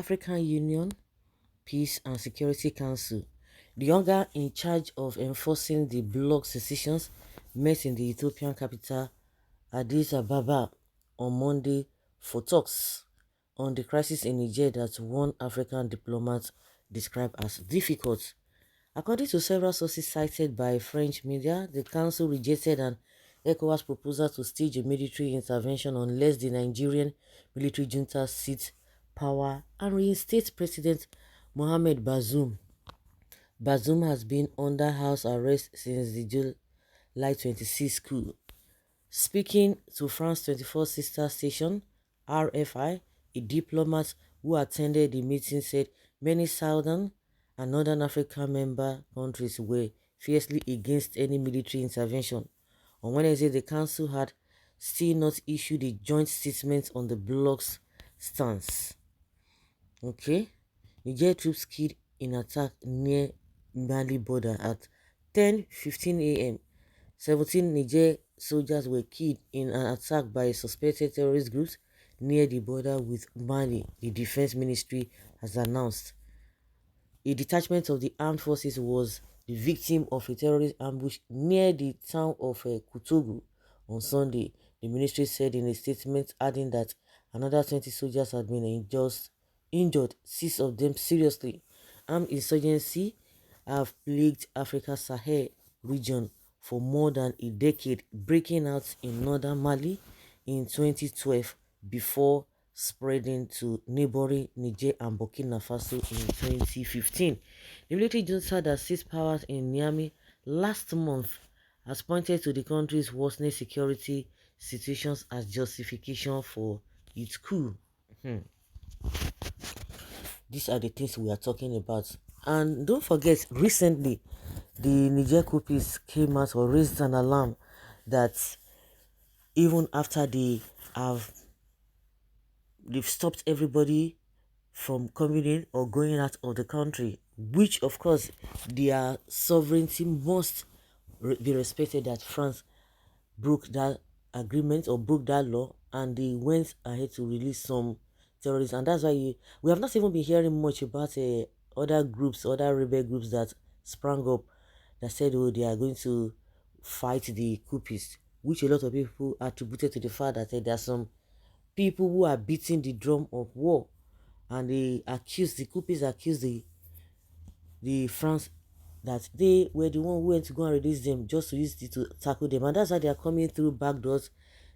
African Union Peace and Security Council, the organ in charge of enforcing the bloc's decisions, met in the Ethiopian capital Addis Ababa on Monday for talks on the crisis in Niger that one African diplomat described as difficult. According to several sources cited by French media, the council rejected an ECOWAS proposal to stage a military intervention unless the Nigerian military junta seats power and reinstates President Mohamed Bazoum. Bazoum has been under house arrest since the July 26 coup. Speaking to France 24 sister station, RFI, a diplomat who attended the meeting said many southern and northern African member countries were fiercely against any military intervention. On Wednesday, the council had still not issued a joint statement on the bloc's stance. Okay, Niger troops killed in attack near Mali border at 10:15 a.m. 17 Niger soldiers were killed in an attack by suspected terrorist groups near the border with Mali, the defense ministry has announced. A detachment of the armed forces was the victim of a terrorist ambush near the town of Kutogu on Sunday, the ministry said in a statement, adding that another 20 soldiers had been injured, 6 of them seriously. Armed insurgency have plagued Africa's Sahel region for more than a decade, breaking out in northern Mali in 2012 before spreading to neighboring Niger and Burkina Faso in 2015. The military junta that seized powers in Niamey last month has pointed to the country's worsening security situations as justification for its coup. These are the things we are talking about. And don't forget, recently, the Niger coupists came out or raised an alarm that even after they've stopped everybody from coming in or going out of the country, which of course their sovereignty must be respected, that France broke that agreement or broke that law, and they went ahead to release some terrorists. And that's why we have not even been hearing much about other groups, other rebel groups that sprang up that said, oh, they are going to fight the coupists, which a lot of people attributed to the fact that there are some people who are beating the drum of war, and the coupists accuse the France that they were the one who went to go and release them just to use it to tackle them. And that's why they are coming through back doors.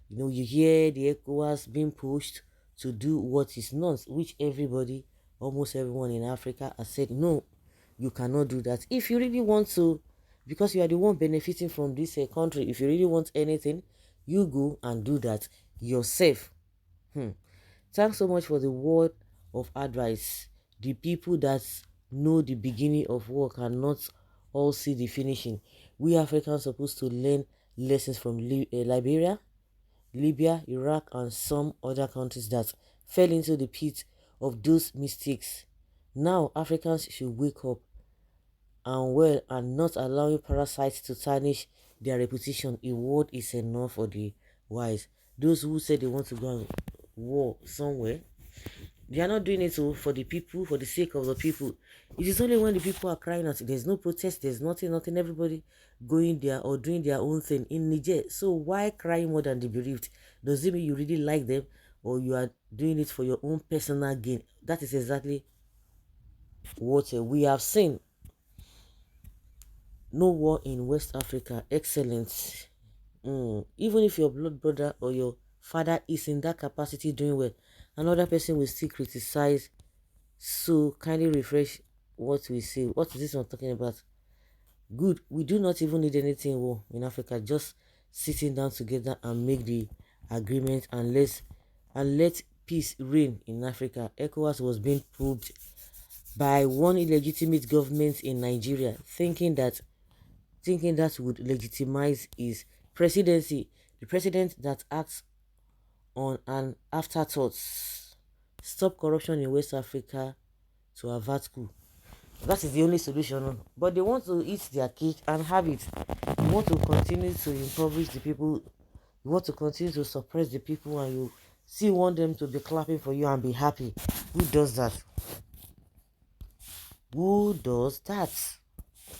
You know, you hear the ECOWAS being pushed to do what is not, which everybody, almost everyone in Africa has said, no, you cannot do that. If you really want to, because you are the one benefiting from this country, if you really want anything, you go and do that yourself. Thanks so much for the word of advice. The people that know the beginning of war cannot all see the finishing. We Africans are supposed to learn lessons from Liberia, Libya, Iraq, and some other countries that fell into the pit of those mistakes. Now Africans should wake up and not allowing parasites to tarnish their reputation. A word is enough for the wise. Those who say they want to go and war somewhere, they are not doing it for the people, for the sake of the people. It is only when the people are crying out, there's no protest, there's nothing, everybody going there or doing their own thing in Niger. So why crying more than the bereaved? Does it mean you really like them, or you are doing it for your own personal gain? That is exactly what we have seen. No war in West Africa. Excellent. Even if your blood brother or your father is in that capacity doing well, another person will still criticize. So kindly refresh what we say. What is this one talking about? Good. We do not even need anything war in Africa. Just sitting down together and make the agreement, and let peace reign in Africa. ECOWAS was being probed by one illegitimate government in Nigeria, thinking that would legitimize his presidency. The president that acts on an afterthought. Stop corruption in West Africa to avert coup. That is the only solution. But they want to eat their cake and have it. You want to continue to impoverish the people. You want to continue to suppress the people, and you still want them to be clapping for you and be happy. Who does that? Who does that?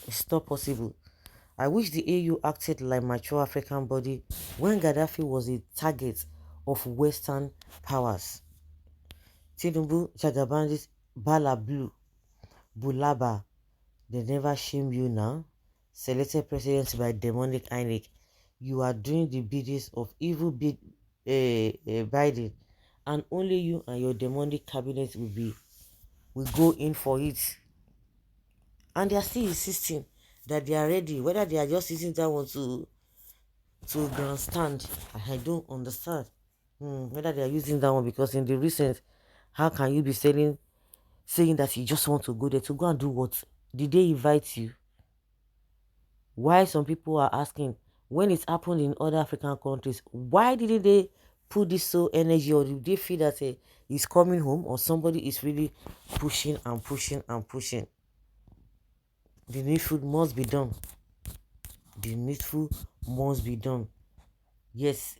It's not possible. I wish the AU acted like mature African body when Gaddafi was a target of Western powers. Tinubu, Jagabandis, Bala Blue, Bulaba, they never shame you now. Selected presidents by demonic INEC. You are doing the biddings of evil Biden, and only you and your demonic cabinet will go in for it. And they are still insisting that they are ready, whether they are just using that one to grandstand. I don't understand. Whether they are using that one because in the recent, how can you be saying that you just want to go there to go and do what? Did they invite you? Why some people are asking when it happened in other African countries, why didn't they put this so energy, or do they feel that he's coming home, or somebody is really pushing and pushing and pushing? The needful must be done. The needful must be done. Yes,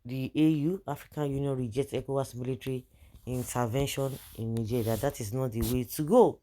the AU, African Union, rejects ECOWAS military intervention in Nigeria. That is not the way to go.